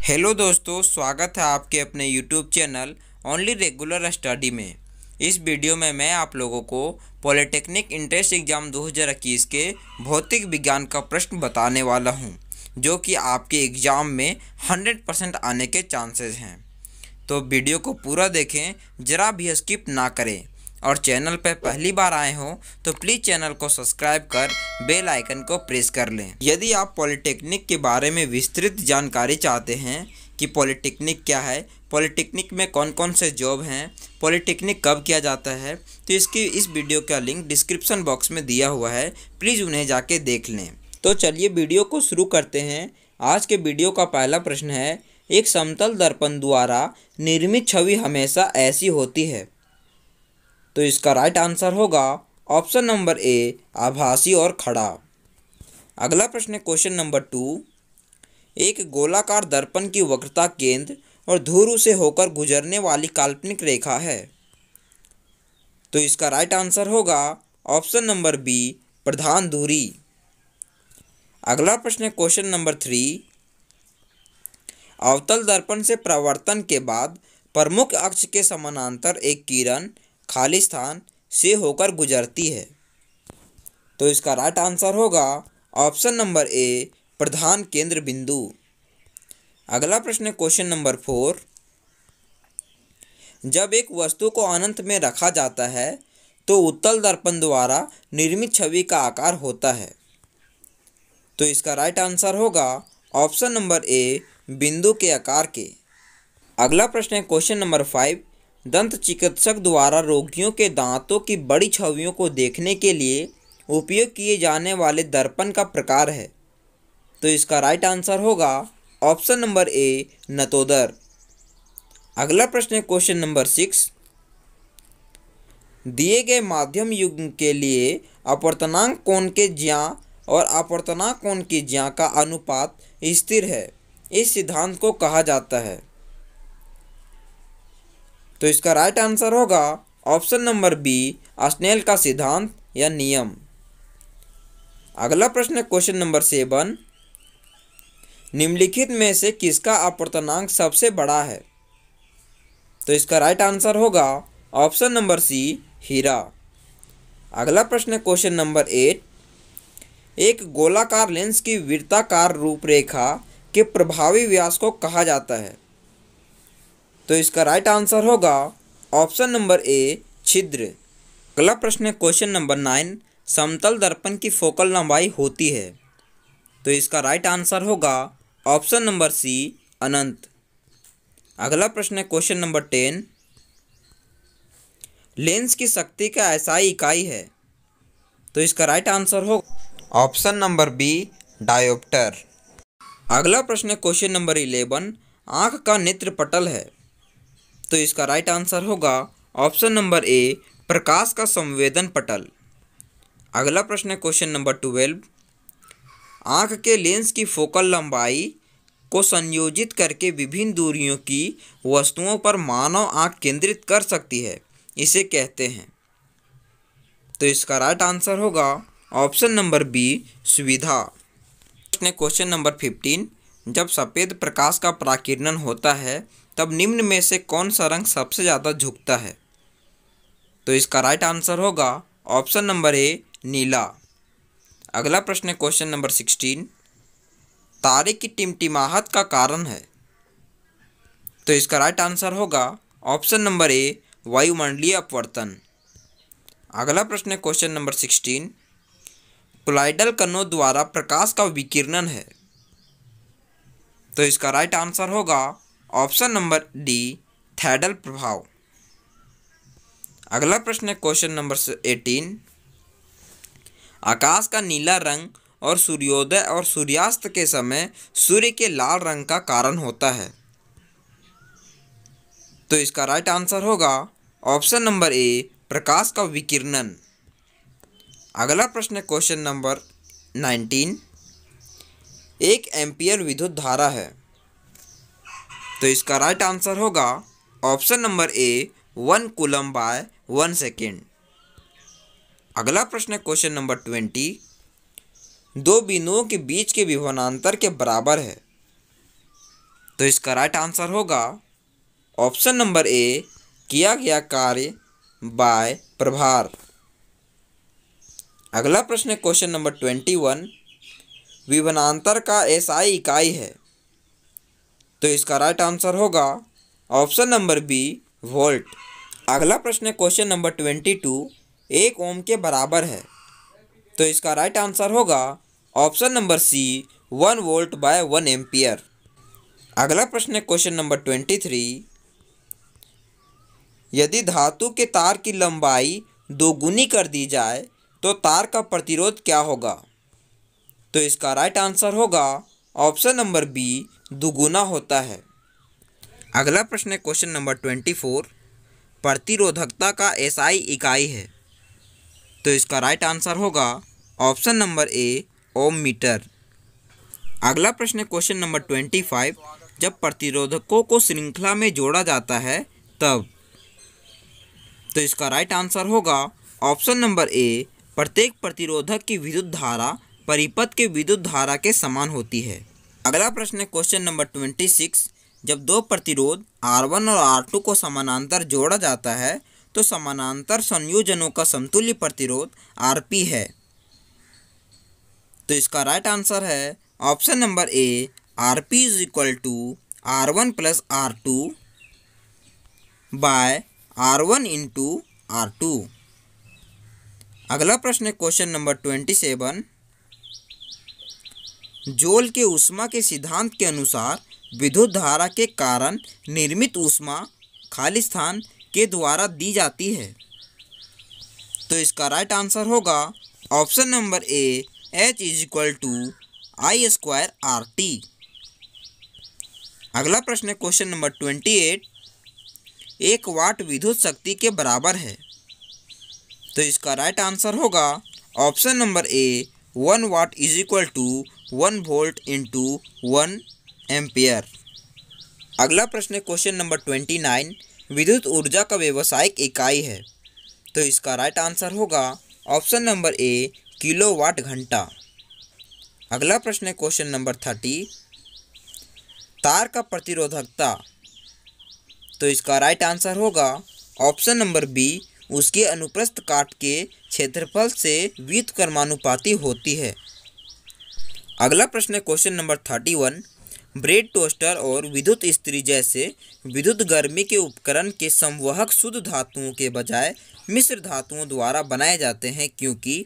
Hello दोस्तों, स्वागत है आपके अपने YouTube channel only regular study में। इस वीडियो में मैं आप लोगों को पॉलिटेक्निक इंट्रेंस एग्ज़ाम 2021 के भौतिक विज्ञान का प्रश्न बताने वाला हूं, जो कि आपके एग्ज़ाम में 100% आने के चांसेस हैं। तो वीडियो को पूरा देखें, ज़रा भी स्किप ना करें। और चैनल पर पहली बार आए हो तो प्लीज़ चैनल को सब्सक्राइब कर बेल आइकन को प्रेस कर लें। यदि आप पॉलिटेक्निक के बारे में विस्तृत जानकारी चाहते हैं कि पॉलिटेक्निक क्या है, पॉलिटेक्निक में कौन कौन से जॉब हैं, पॉलिटेक्निक कब किया जाता है, तो इस वीडियो का लिंक डिस्क्रिप्शन बॉक्स में दिया हुआ है, प्लीज़ उन्हें जाके देख लें। तो चलिए वीडियो को शुरू करते हैं। आज के वीडियो का पहला प्रश्न है, एक समतल दर्पण द्वारा निर्मित छवि हमेशा ऐसी होती है। तो इसका राइट आंसर होगा ऑप्शन नंबर ए, आभासी और खड़ा। अगला प्रश्न है क्वेश्चन नंबर 2। एक गोलाकार दर्पण की वक्रता केंद्र और ध्रुव से होकर गुजरने वाली काल्पनिक रेखा है। तो इसका राइट आंसर होगा ऑप्शन नंबर बी, प्रधान धुरी। अगला प्रश्न है क्वेश्चन नंबर 3। अवतल दर्पण से परावर्तन के बाद प्रमुख अक्ष के समानांतर एक किरण खाली स्थान से होकर गुजरती है। तो इसका राइट आंसर होगा ऑप्शन नंबर ए, प्रधान केंद्र बिंदु। अगला प्रश्न है क्वेश्चन नंबर 4। जब एक वस्तु को अनंत में रखा जाता है तो उत्तल दर्पण द्वारा निर्मित छवि का आकार होता है। तो इसका राइट आंसर होगा ऑप्शन नंबर ए, बिंदु के आकार के। अगला प्रश्न है क्वेश्चन नंबर 5। दंत चिकित्सक द्वारा रोगियों के दांतों की बड़ी छवियों को देखने के लिए उपयोग किए जाने वाले दर्पण का प्रकार है। तो इसका राइट आंसर होगा ऑप्शन नंबर ए, नतोदर। अगला प्रश्न है क्वेश्चन नंबर 6। दिए गए माध्यम युग्म के लिए अपवर्तनांक कोण के ज्या और अपवर्तनांक कोण की ज्या का अनुपात स्थिर है। इस सिद्धांत को कहा जाता है। तो इसका राइट आंसर होगा ऑप्शन नंबर बी, स्नेल का सिद्धांत या नियम। अगला प्रश्न है क्वेश्चन नंबर 7। निम्नलिखित में से किसका अपवर्तनांक सबसे बड़ा है। तो इसका राइट आंसर होगा ऑप्शन नंबर सी, हीरा। अगला प्रश्न है क्वेश्चन नंबर 8। एक गोलाकार लेंस की वृत्ताकार रूपरेखा के प्रभावी व्यास को कहा जाता है। तो इसका राइट आंसर होगा ऑप्शन नंबर ए, छिद्र। अगला प्रश्न है क्वेश्चन नंबर 9। समतल दर्पण की फोकल लंबाई होती है। तो इसका राइट आंसर होगा ऑप्शन नंबर सी, अनंत। अगला प्रश्न है क्वेश्चन नंबर 10। लेंस की शक्ति का एसआई इकाई है। तो इसका राइट आंसर होगा ऑप्शन नंबर बी, डायोप्टर। अगला प्रश्न है क्वेश्चन नंबर 11। आँख का नेत्र पटल है। तो इसका राइट आंसर होगा ऑप्शन नंबर ए, प्रकाश का संवेदन पटल। अगला प्रश्न है क्वेश्चन नंबर 12। आँख के लेंस की फोकल लंबाई को संयोजित करके विभिन्न दूरियों की वस्तुओं पर मानव आँख केंद्रित कर सकती है, इसे कहते हैं। तो इसका राइट आंसर होगा ऑप्शन नंबर बी, सुविधा। प्रश्न है क्वेश्चन नंबर 15। जब सफ़ेद प्रकाश का पराकिरण होता है तब निम्न में से कौन सा रंग सबसे ज़्यादा झुकता है। तो इसका राइट आंसर होगा ऑप्शन नंबर ए, नीला। अगला प्रश्न है क्वेश्चन नंबर 16। तारे की टिमटिमाहट का कारण है। तो इसका राइट आंसर होगा ऑप्शन नंबर ए, वायुमंडलीय अपवर्तन। अगला प्रश्न है क्वेश्चन नंबर 16। कोलाइडल कणों द्वारा प्रकाश का विकिरण है। तो इसका राइट आंसर होगा ऑप्शन नंबर डी, थैडल प्रभाव। अगला प्रश्न है क्वेश्चन नंबर 18। आकाश का नीला रंग और सूर्योदय और सूर्यास्त के समय सूर्य के लाल रंग का कारण होता है। तो इसका राइट आंसर होगा ऑप्शन नंबर ए, प्रकाश का विकिरण। अगला प्रश्न है क्वेश्चन नंबर 19। 1 एम्पियर विद्युत धारा है। तो इसका राइट आंसर होगा option number A, 1 coulomb by 1 second. अगला प्रश्न है क्वेश्चन नंबर 20। दो बिंदुओं के बीच के विभवांतर के बराबर है। तो तो इसका राइट आंसर होगा ऑप्शन नंबर ए, किया गया कार्य बाय प्रभार। अगला प्रश्न है क्वेश्चन नंबर 21, विभवांतर का एसआई इकाई है। तो इसका राइट आंसर होगा ऑप्शन नंबर बी, वोल्ट। अगला प्रश्न है क्वेश्चन नंबर 22, 1 ओम के बराबर है। तो इसका राइट आंसर होगा option number C, 1 volt by 1 ampere. अगला प्रश्न है क्वेश्चन नंबर 23, यदि धातु के तार की लंबाई दोगुनी कर दी जाए तो तार का प्रतिरोध क्या होगा। तो इसका राइट आंसर होगा ऑप्शन नंबर बी, दुगुना होता है। अगला प्रश्न है क्वेश्चन नंबर 24, प्रतिरोधकता का एसआई इकाई है। तो इसका राइट आंसर होगा option number A, ohm metre. अगला प्रश्न है क्वेश्चन नंबर 25, जब प्रतिरोधकों को श्रृंखला में जोड़ा जाता है तब। तो इसका राइट आंसर होगा ऑप्शन नंबर ए, प्रत्येक प्रतिरोधक की विद्युत धारा परिपथ के विद्युत धारा के समान होती है। अगला प्रश्न है क्वेश्चन नंबर 26, जब दो प्रतिरोध R1 और R2 को समानांतर जोड़ा जाता है तो समानांतर संयोजनों का समतुल्य प्रतिरोध Rp है। तो इसका राइट आंसर है option number A, Rp is equal to R1 plus R2 by R1 into R2। अगला प्रश्न है क्वेश्चन नंबर 27, जोल के ऊष्मा के सिद्धांत के अनुसार विद्युत धारा के कारण निर्मित ऊष्मा खाली स्थान के द्वारा दी जाती है। तो इसका राइट आंसर होगा option number A, H is equal to I square RT। अगला प्रश्न है क्वेश्चन नंबर 28, 1 वाट विद्युत शक्ति के बराबर है। तो इसका राइट आंसर होगा option number A, 1 watt is equal to 1 volt into 1 ampere. अगला प्रश्न है क्वेश्चन नंबर 29, विद्युत ऊर्जा का व्यावसायिक इकाई है। तो इसका राइट आंसर होगा ऑप्शन नंबर ए, किलोवाट घंटा। अगला प्रश्न है क्वेश्चन नंबर 30, तार का प्रतिरोधकता। तो इसका राइट आंसर होगा ऑप्शन नंबर बी, उसके अनुप्रस्थ काट के क्षेत्रफल से व्युत्क्रमानुपाती होती है। अगला प्रश्न है क्वेश्चन नंबर 31, ब्रेड टोस्टर और विद्युत इस्त्री जैसे विद्युत गर्मी के उपकरण के संवहक शुद्ध धातुओं के बजाय मिश्र धातुओं द्वारा बनाए जाते हैं क्योंकि।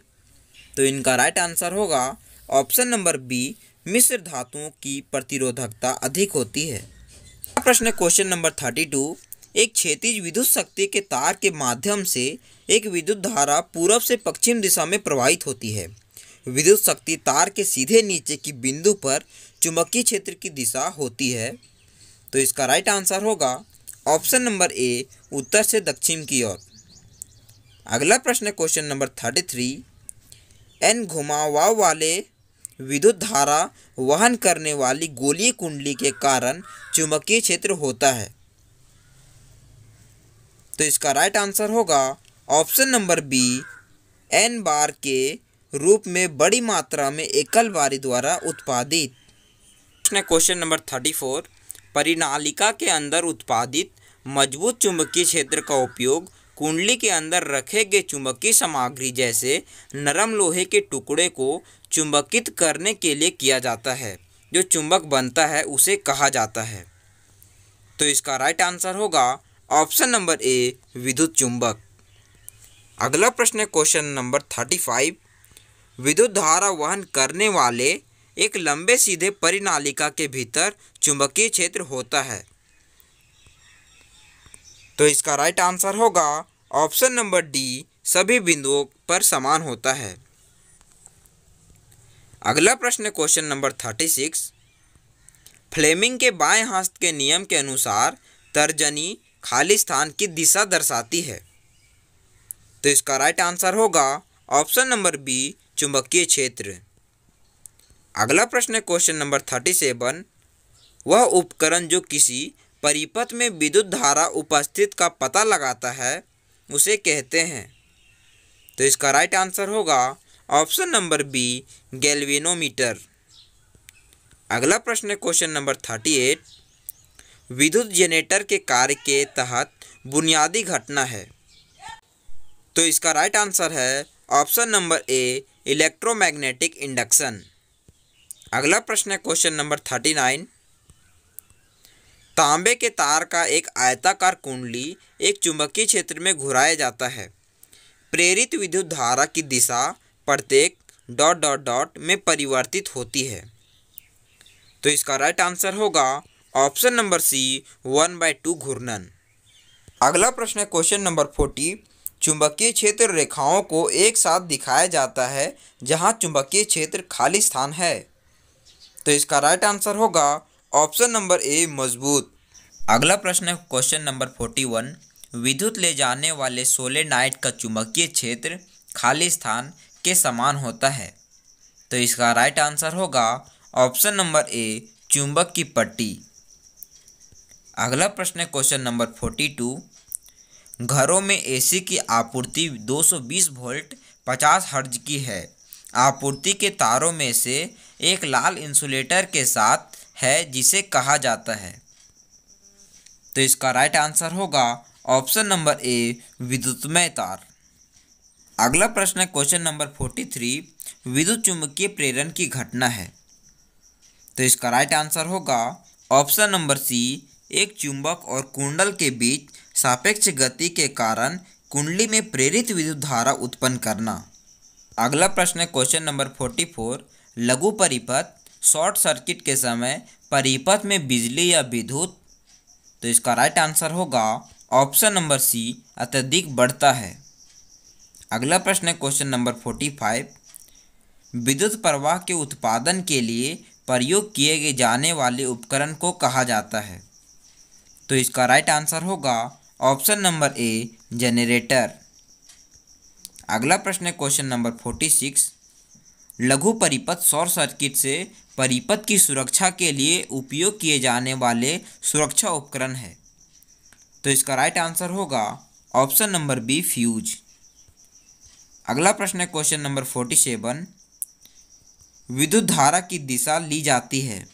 तो इनका राइट आंसर होगा ऑप्शन नंबर बी, मिश्र धातुओं की प्रतिरोधकता अधिक होती है। प्रश्न है क्वेश्चन नंबर 32, एक क्षैतिज विद्युत शक्ति के तार के माध्यम से एक विद्युत धारा पूर्व से पश्चिम दिशा में प्रवाहित होती है। विद्युत शक्ति तार के सीधे नीचे की बिंदु पर चुंबकीय क्षेत्र की दिशा होती है। तो इसका राइट आंसर होगा ऑप्शन नंबर ए, उत्तर से दक्षिण की ओर। अगला प्रश्न है क्वेश्चन नंबर 33, N घुमाव वाले विद्युत धारा वहन करने वाली गोलीय कुंडली के कारण चुंबकीय क्षेत्र होता है। तो इसका राइट आंसर होगा ऑप्शन नंबर बी, N बार के रूप में बड़ी मात्रा में एकल बारी द्वारा उत्पादित। क्वेश्चन नंबर 34, परिनालिका के अंदर उत्पादित मजबूत चुंबकीय क्षेत्र का उपयोग कुंडली के अंदर रखे गए चुंबकीय सामग्री जैसे नरम लोहे के टुकड़े को चुंबकित करने के लिए किया जाता है। जो चुंबक बनता है उसे कहा जाता है। तो इसका राइट आंसर होगा ऑप्शन नंबर ए, विद्युत चुंबक। अगला प्रश्न है क्वेश्चन नंबर 35, विद्युत धारा वहन करने वाले एक लंबे सीधे परिनालिका के भीतर चुंबकीय क्षेत्र होता है। तो इसका राइट आंसर होगा ऑप्शन नंबर डी, सभी बिंदुओं पर समान होता है। अगला प्रश्न है क्वेश्चन नंबर 36, फ्लेमिंग के बाएं हस्त के नियम के अनुसार तर्जनी खाली स्थान की दिशा दर्शाती है। तो इसका राइट आंसर होगा ऑप्शन नंबर बी, चुंबकीय क्षेत्र। अगला प्रश्न है क्वेश्चन नंबर 37, वह उपकरण जो किसी परिपथ में विद्युत धारा उपस्थित का पता लगाता है उसे कहते हैं। तो इसका राइट आंसर होगा ऑप्शन नंबर बी, गैल्वेनोमीटर। अगला प्रश्न है क्वेश्चन नंबर 38, विद्युत जनरेटर के कार्य के तहत बुनियादी घटना है? तो इसका राइट आंसर है ऑप्शन नंबर ए, इलेक्ट्रोमैग्नेटिक इंडक्शन। अगला प्रश्न है क्वेश्चन नंबर 39। तांबे के तार का एक आयताकार कुंडली एक चुंबकीय क्षेत्र में घुराया जाता है। प्रेरित विद्युत धारा की दिशा प्रत्येक ... में परिवर्तित होती है। तो इसका राइट आंसर होगा ऑप्शन नंबर सी, 1/2 घूर्णन। अगला प्रश्न है क्वेश्चन नंबर 40। चुंबकीय क्षेत्र रेखाओं को एक साथ दिखाया जाता है जहां चुंबकीय क्षेत्र खाली स्थान है। तो इसका राइट आंसर होगा ऑप्शन नंबर ए, मजबूत। अगला प्रश्न है क्वेश्चन नंबर 41। विद्युत ले जाने वाले सोलेनॉइड का चुंबकीय क्षेत्र खाली स्थान के समान होता है। तो इसका राइट आंसर होगा ऑप्शन नंबर ए, चुंबक की पट्टी। अगला प्रश्न है क्वेश्चन नंबर 42। घरों में एसी की आपूर्ति 220 वोल्ट 50 हर्ट्ज की है। आपूर्ति के तारों में से एक लाल इंसुलेटर के साथ है जिसे कहा जाता है। तो इसका राइट आंसर होगा ऑप्शन नंबर ए, विद्युतमय तार। अगला प्रश्न है क्वेश्चन नंबर 43। विद्युत चुम्बकीय प्रेरण की घटना है। तो इसका राइट आंसर होगा ऑप्शन नंबर सी, एक चुंबक और कुंडल के बीच सापेक्ष गति के कारण कुंडली में प्रेरित विद्युत धारा उत्पन्न करना। अगला प्रश्न है क्वेश्चन नंबर 44। लघु परिपथ शॉर्ट सर्किट के समय परिपथ में बिजली या विद्युत। तो इसका राइट आंसर होगा ऑप्शन नंबर सी, अत्यधिक बढ़ता है। अगला प्रश्न है क्वेश्चन नंबर 45। विद्युत प्रवाह के उत्पादन के लिए प्रयोग किए जाने वाले उपकरण को कहा जाता है। तो इसका राइट आंसर होगा ऑप्शन नंबर ए, जनरेटर। अगला प्रश्न है क्वेश्चन नंबर 46। लघु परिपथ शॉर्ट सर्किट से परिपथ की सुरक्षा के लिए उपयोग किए जाने वाले सुरक्षा उपकरण है। तो इसका राइट आंसर होगा ऑप्शन नंबर बी, फ्यूज। अगला प्रश्न है क्वेश्चन नंबर 47। विद्युत धारा की दिशा ली जाती है।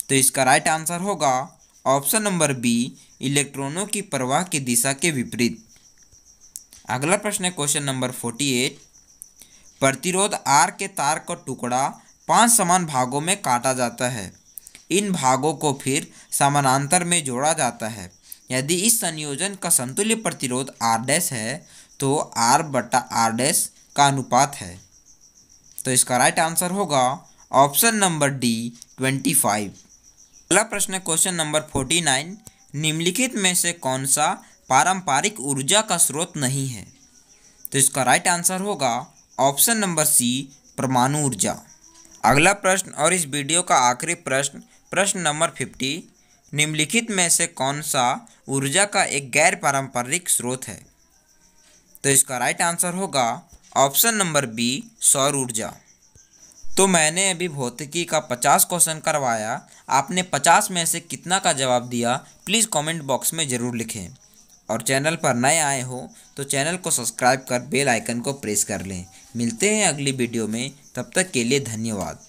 तो इसका राइट आंसर होगा ऑप्शन नंबर बी, इलेक्ट्रॉनों की प्रवाह की दिशा के विपरीत। अगला प्रश्न है क्वेश्चन नंबर 48। प्रतिरोध आर के तार का टुकड़ा 5 समान भागों में काटा जाता है। इन भागों को फिर समानांतर में जोड़ा जाता है। यदि इस संयोजन का समतुल्य प्रतिरोध R' है तो R/R' का अनुपात है। तो इसका राइट आंसर होगा ऑप्शन नंबर डी, 25। अगला प्रश्न है क्वेश्चन नंबर 49। निम्नलिखित में से कौन सा पारंपरिक ऊर्जा का स्रोत नहीं है? तो इसका राइट आंसर होगा ऑप्शन नंबर सी, परमाणु ऊर्जा। अगला प्रश्न और इस वीडियो का आखिरी प्रश्न, प्रश्न नंबर 50। निम्नलिखित में से कौन सा ऊर्जा का एक गैर पारंपरिक स्रोत है? तो इसका राइट आंसर होगा ऑप्शन नंबर बी, सौर ऊर्जा। तो मैंने अभी भौतिकी का 50 क्वेश्चन करवाया। आपने 50 में से कितना का जवाब दिया प्लीज़ कमेंट बॉक्स में ज़रूर लिखें। और चैनल पर नए आए हो तो चैनल को सब्सक्राइब कर बेल आइकन को प्रेस कर लें। मिलते हैं अगली वीडियो में, तब तक के लिए धन्यवाद।